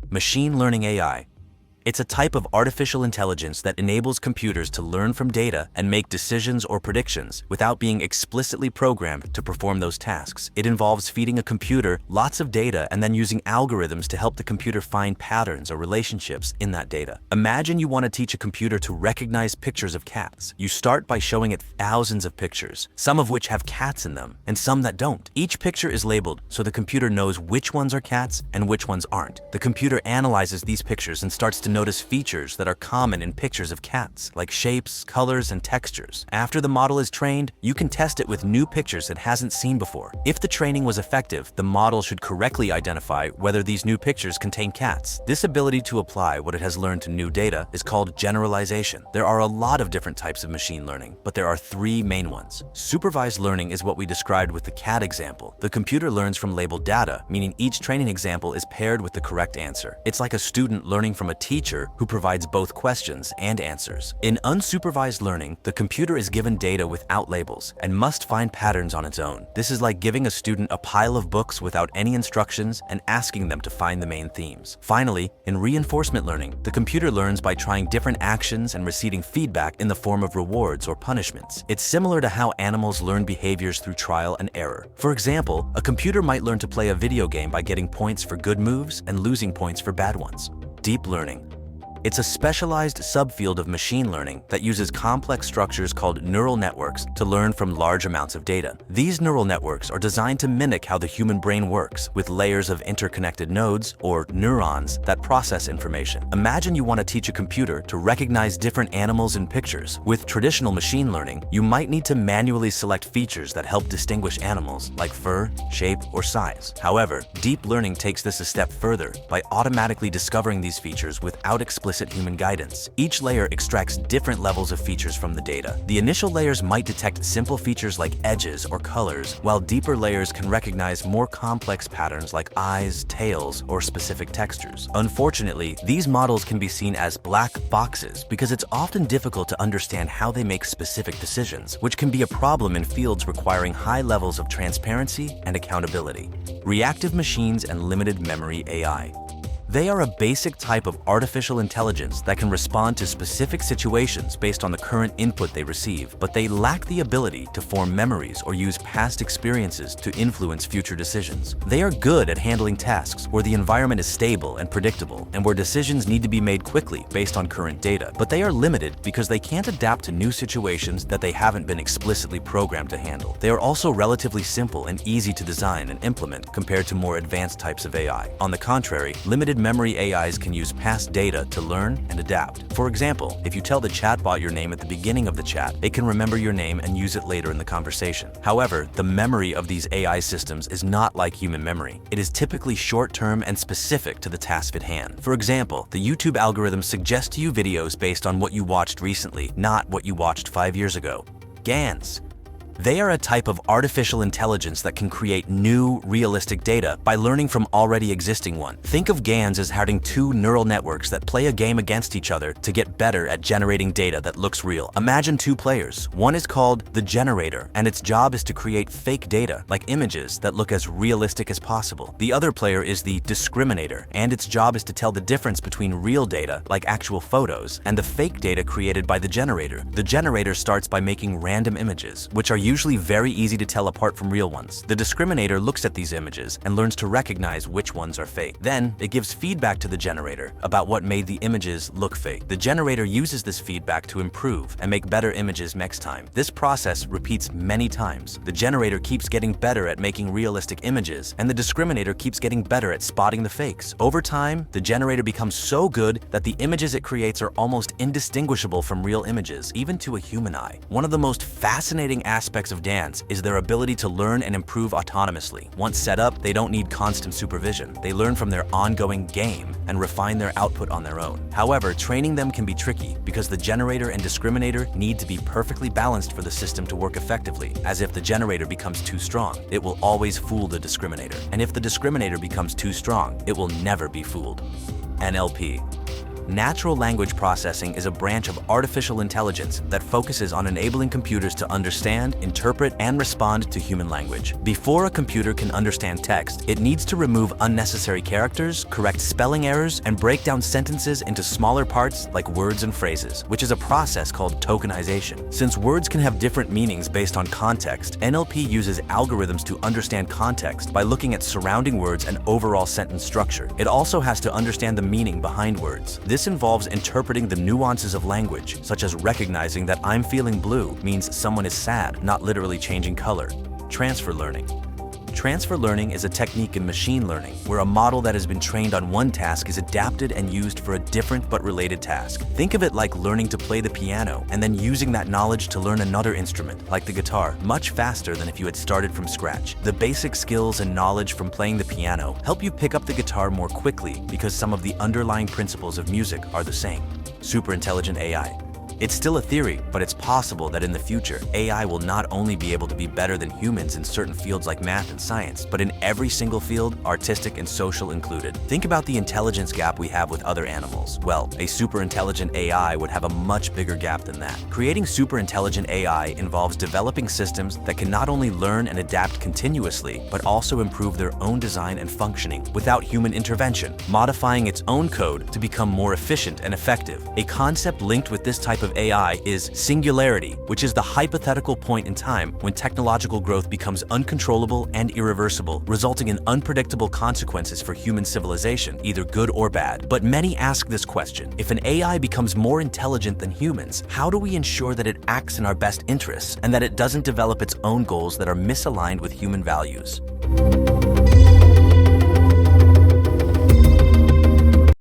Machine learning AI. It's a type of artificial intelligence that enables computers to learn from data and make decisions or predictions without being explicitly programmed to perform those tasks. It involves feeding a computer lots of data and then using algorithms to help the computer find patterns or relationships in that data. Imagine you want to teach a computer to recognize pictures of cats. You start by showing it thousands of pictures, some of which have cats in them and some that don't. Each picture is labeled so the computer knows which ones are cats and which ones aren't. The computer analyzes these pictures and starts to notice features that are common in pictures of cats, like shapes, colors, and textures. After the model is trained, you can test it with new pictures it hasn't seen before. If the training was effective, the model should correctly identify whether these new pictures contain cats. This ability to apply what it has learned to new data is called generalization. There are a lot of different types of machine learning, but there are three main ones. Supervised learning is what we described with the cat example. The computer learns from labeled data, meaning each training example is paired with the correct answer. It's like a student learning from a teacher who provides both questions and answers. In unsupervised learning, the computer is given data without labels and must find patterns on its own. This is like giving a student a pile of books without any instructions and asking them to find the main themes. Finally, in reinforcement learning, the computer learns by trying different actions and receiving feedback in the form of rewards or punishments. It's similar to how animals learn behaviors through trial and error. For example, a computer might learn to play a video game by getting points for good moves and losing points for bad ones. Deep learning. It's a specialized subfield of machine learning that uses complex structures called neural networks to learn from large amounts of data. These neural networks are designed to mimic how the human brain works, with layers of interconnected nodes, or neurons, that process information. Imagine you want to teach a computer to recognize different animals in pictures. With traditional machine learning, you might need to manually select features that help distinguish animals, like fur, shape, or size. However, deep learning takes this a step further by automatically discovering these features without explicit human guidance. Each layer extracts different levels of features from the data. The initial layers might detect simple features like edges or colors, while deeper layers can recognize more complex patterns like eyes, tails, or specific textures. Unfortunately, these models can be seen as black boxes because it's often difficult to understand how they make specific decisions, which can be a problem in fields requiring high levels of transparency and accountability. Reactive machines and limited memory AI. They are a basic type of artificial intelligence that can respond to specific situations based on the current input they receive, but they lack the ability to form memories or use past experiences to influence future decisions. They are good at handling tasks where the environment is stable and predictable, and where decisions need to be made quickly based on current data, but they are limited because they can't adapt to new situations that they haven't been explicitly programmed to handle. They are also relatively simple and easy to design and implement compared to more advanced types of AI. On the contrary, limited memory AIs can use past data to learn and adapt. For example, if you tell the chatbot your name at the beginning of the chat, it can remember your name and use it later in the conversation. However, the memory of these AI systems is not like human memory. It is typically short-term and specific to the task at hand. For example, the YouTube algorithm suggests to you videos based on what you watched recently, not what you watched 5 years ago. Gans. They are a type of artificial intelligence that can create new, realistic data by learning from already existing one. Think of Gans as having two neural networks that play a game against each other to get better at generating data that looks real. Imagine two players. One is called the generator, and its job is to create fake data, like images that look as realistic as possible. The other player is the discriminator, and its job is to tell the difference between real data, like actual photos, and the fake data created by the generator. The generator starts by making random images, which are usually very easy to tell apart from real ones. The discriminator looks at these images and learns to recognize which ones are fake. Then, it gives feedback to the generator about what made the images look fake. The generator uses this feedback to improve and make better images next time. This process repeats many times. The generator keeps getting better at making realistic images, and the discriminator keeps getting better at spotting the fakes. Over time, the generator becomes so good that the images it creates are almost indistinguishable from real images, even to a human eye. One of the most fascinating aspects of Gans is their ability to learn and improve autonomously. Once set up, they don't need constant supervision. They learn from their ongoing game and refine their output on their own. However, training them can be tricky because the generator and discriminator need to be perfectly balanced for the system to work effectively, as if the generator becomes too strong, it will always fool the discriminator. And if the discriminator becomes too strong, it will never be fooled. NLP. Natural language processing is a branch of artificial intelligence that focuses on enabling computers to understand, interpret, and respond to human language. Before a computer can understand text, it needs to remove unnecessary characters, correct spelling errors, and break down sentences into smaller parts like words and phrases, which is a process called tokenization. Since words can have different meanings based on context, NLP uses algorithms to understand context by looking at surrounding words and overall sentence structure. It also has to understand the meaning behind words. This involves interpreting the nuances of language, such as recognizing that "I'm feeling blue" means someone is sad, not literally changing color. Transfer learning. Transfer learning is a technique in machine learning where a model that has been trained on one task is adapted and used for a different but related task. Think of it like learning to play the piano and then using that knowledge to learn another instrument, like the guitar, much faster than if you had started from scratch. The basic skills and knowledge from playing the piano help you pick up the guitar more quickly because some of the underlying principles of music are the same. Super intelligent AI. It's still a theory, but it's possible that in the future, AI will not only be able to be better than humans in certain fields like math and science, but in every single field, artistic and social included. Think about the intelligence gap we have with other animals. Well, a super intelligent AI would have a much bigger gap than that. Creating super intelligent AI involves developing systems that can not only learn and adapt continuously, but also improve their own design and functioning without human intervention, modifying its own code to become more efficient and effective. A concept linked with this type of AI is singularity, which is the hypothetical point in time when technological growth becomes uncontrollable and irreversible, resulting in unpredictable consequences for human civilization, either good or bad. But many ask this question: if an AI becomes more intelligent than humans, how do we ensure that it acts in our best interests and that it doesn't develop its own goals that are misaligned with human values?